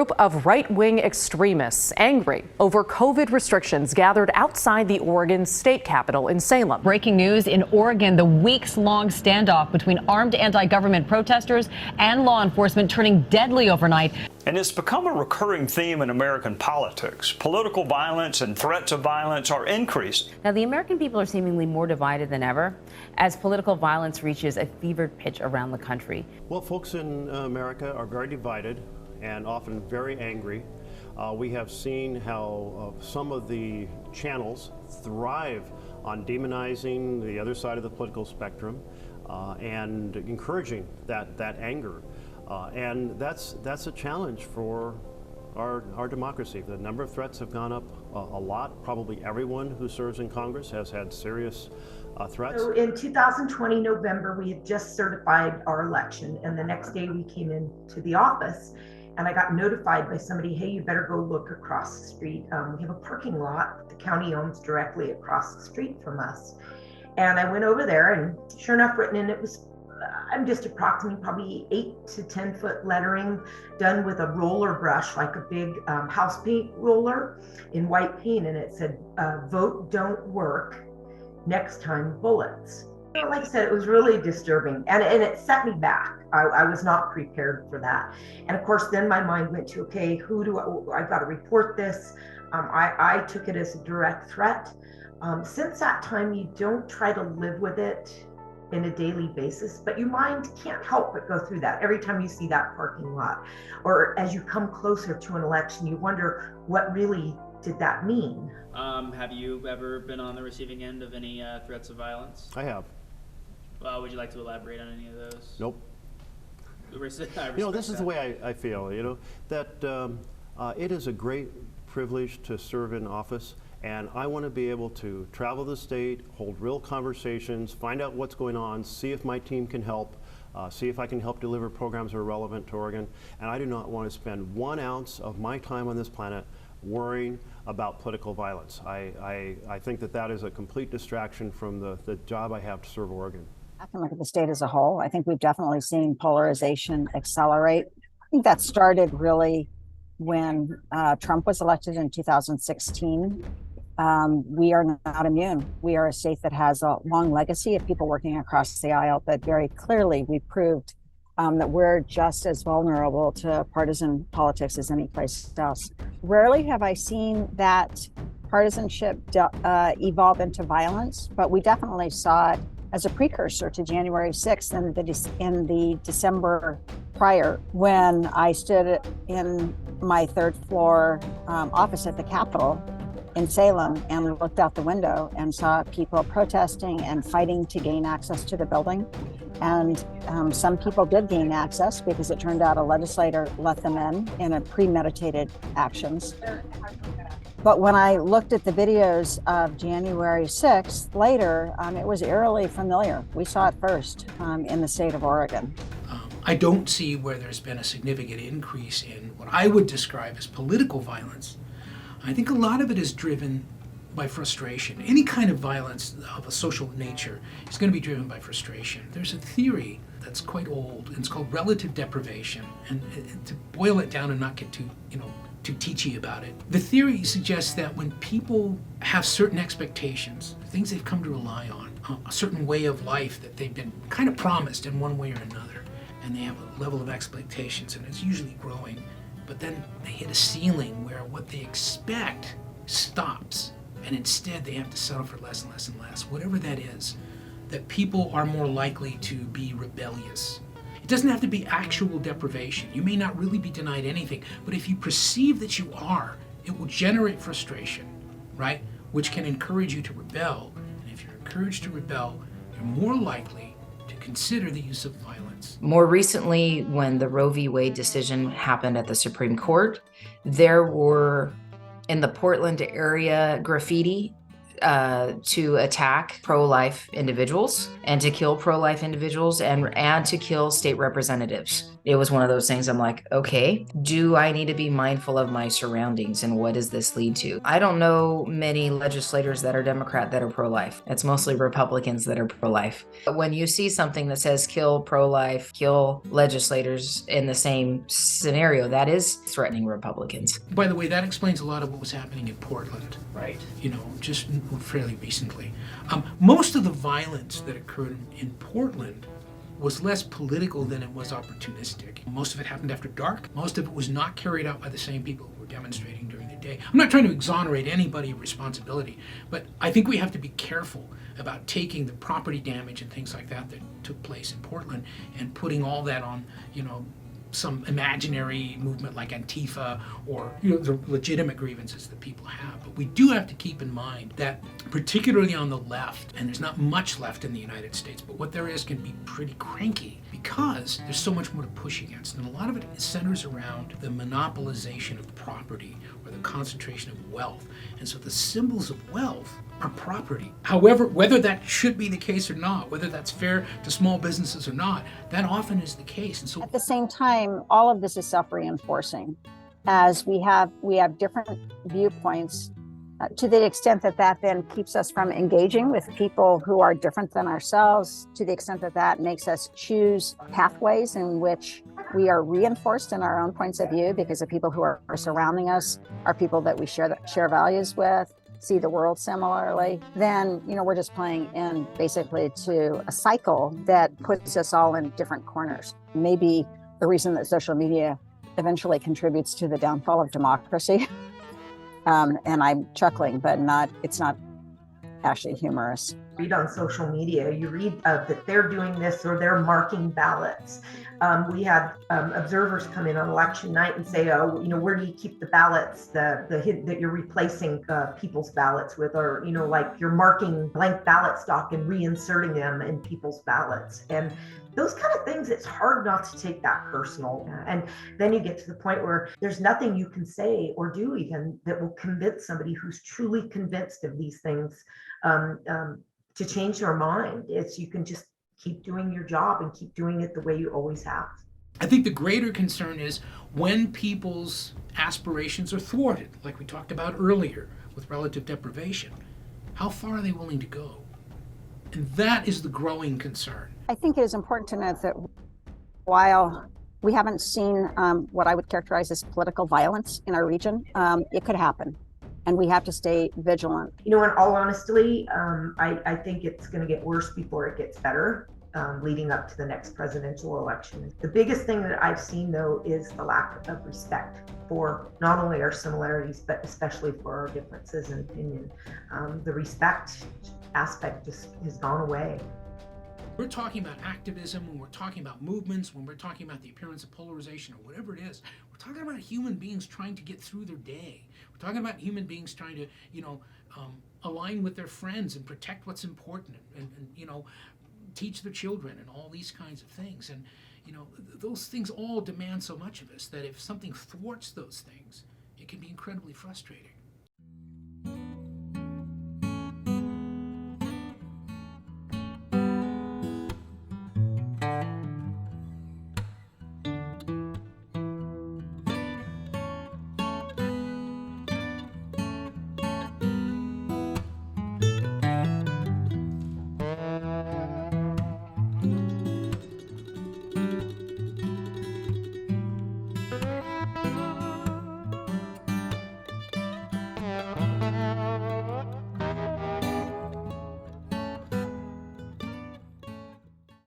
Group of right-wing extremists angry over COVID restrictions gathered outside the Oregon state capitol in Salem. Breaking news in Oregon, the weeks-long standoff between armed anti-government protesters and law enforcement turning deadly overnight. And it's become a recurring theme in American politics. Political violence and threats of violence are increasing. Now, the American people are seemingly more divided than ever as political violence reaches a fevered pitch around the country. Well, folks in America are very divided and often very angry. We have seen how some of the channels thrive on demonizing the other side of the political spectrum and encouraging that anger. And that's a challenge for our democracy. The number of threats have gone up a lot. Probably everyone who serves in Congress has had serious threats. So in 2020 November, we had just certified our election, and the next day we came into the office and I got notified by somebody, hey, you better go look across the street. We have a parking lot the county owns directly across the street from us. And I went over there, and sure enough, written in, it was I'm just approximately probably 8 to 10 foot lettering done with a roller brush, like a big house paint roller in white paint. And it said, vote don't work, next time bullets. Like I said, it was really disturbing, and it set me back. I was not prepared for that. And of course, then my mind went to, okay, who do I've got to report this. I took it as a direct threat. Since that time, you don't try to live with it in a daily basis, but your mind can't help but go through that every time you see that parking lot, or as you come closer to an election, you wonder, what really did that mean? Have you ever been on the receiving end of any threats of violence? I have. Would you like to elaborate on any of those? Nope. This is the way I feel, that it is a great privilege to serve in office. And I want to be able to travel the state, hold real conversations, find out what's going on, see if my team can help, see if I can help deliver programs that are relevant to Oregon. And I do not want to spend 1 ounce of my time on this planet worrying about political violence. I think that is a complete distraction from the job I have to serve Oregon. I can look at the state as a whole. I think we've definitely seen polarization accelerate. I think that started really when Trump was elected in 2016. We are not immune. We are a state that has a long legacy of people working across the aisle, but very clearly we proved that we're just as vulnerable to partisan politics as any place else. Rarely have I seen that partisanship evolve into violence, but we definitely saw it as a precursor to January 6th in the December prior, when I stood in my third floor office at the Capitol in Salem and looked out the window and saw people protesting and fighting to gain access to the building. And some people did gain access because it turned out a legislator let them in a premeditated actions. But when I looked at the videos of January 6th later, it was eerily familiar. We saw it first in the state of Oregon. I don't see where there's been a significant increase in what I would describe as political violence. I think a lot of it is driven by frustration. Any kind of violence of a social nature is going to be driven by frustration. There's a theory that's quite old, and it's called relative deprivation. And to boil it down and not get too teachy about it, the theory suggests that when people have certain expectations, things they've come to rely on, a certain way of life that they've been kind of promised in one way or another, and they have a level of expectations, and it's usually growing, but then they hit a ceiling where what they expect stops, and instead they have to settle for less and less and less, whatever that is, that people are more likely to be rebellious. It doesn't have to be actual deprivation. You may not really be denied anything, but if you perceive that you are, it will generate frustration, right? Which can encourage you to rebel. And if you're encouraged to rebel, you're more likely to consider the use of violence. More recently, when the Roe v. Wade decision happened at the Supreme Court, there were, in the Portland area, graffiti to attack pro-life individuals and to kill pro-life individuals and to kill state representatives. It was one of those things I'm like, okay, do I need to be mindful of my surroundings and what does this lead to? I don't know many legislators that are Democrat that are pro-life. It's mostly Republicans that are pro-life. But when you see something that says kill pro-life, kill legislators in the same scenario, that is threatening Republicans. By the way, that explains a lot of what was happening in Portland. Right. You know, just fairly recently. Most of the violence that occurred in Portland was less political than it was opportunistic. Most of it happened after dark. Most of it was not carried out by the same people who were demonstrating during the day. I'm not trying to exonerate anybody of responsibility, but I think we have to be careful about taking the property damage and things like that that took place in Portland and putting all that on, you know, some imaginary movement like Antifa or, you know, the legitimate grievances that people have. But we do have to keep in mind that particularly on the left, and there's not much left in the United States, but what there is can be pretty cranky because there's so much more to push against. And a lot of it centers around the monopolization of property or the concentration of wealth. And so the symbols of wealth are property. However, whether that should be the case or not, whether that's fair to small businesses or not, that often is the case. And so at the same time, all of this is self-reinforcing as we have different viewpoints to the extent that that then keeps us from engaging with people who are different than ourselves, to the extent that that makes us choose pathways in which we are reinforced in our own points of view because the people who are surrounding us are people that we share values with, see the world similarly, then, you know, we're just playing in basically to a cycle that puts us all in different corners. Maybe the reason that social media eventually contributes to the downfall of democracy. And I'm chuckling, but it's not actually humorous. Read on social media, you read that they're doing this or they're marking ballots. We had observers come in on election night and say, oh, you know, where do you keep the ballots, that you're replacing people's ballots with, or, you know, like you're marking blank ballot stock and reinserting them in people's ballots. And those kind of things, it's hard not to take that personal. And then you get to the point where there's nothing you can say or do even that will convince somebody who's truly convinced of these things to change their mind. You can just keep doing your job and keep doing it the way you always have. I think the greater concern is when people's aspirations are thwarted, like we talked about earlier with relative deprivation. How far are they willing to go? And that is the growing concern. I think it is important to note that while we haven't seen what I would characterize as political violence in our region, it could happen. And we have to stay vigilant. You know, in all honesty, I think it's going to get worse before it gets better, leading up to the next presidential election. The biggest thing that I've seen, though, is the lack of respect for not only our similarities, but especially for our differences in opinion. The respect aspect just has gone away. We're talking about activism, when we're talking about movements, when we're talking about the appearance of polarization or whatever it is, we're talking about human beings trying to get through their day. We're talking about human beings trying to, you know, align with their friends and protect what's important and you know, teach their children and all these kinds of things. And, you know, those things all demand so much of us that if something thwarts those things, it can be incredibly frustrating.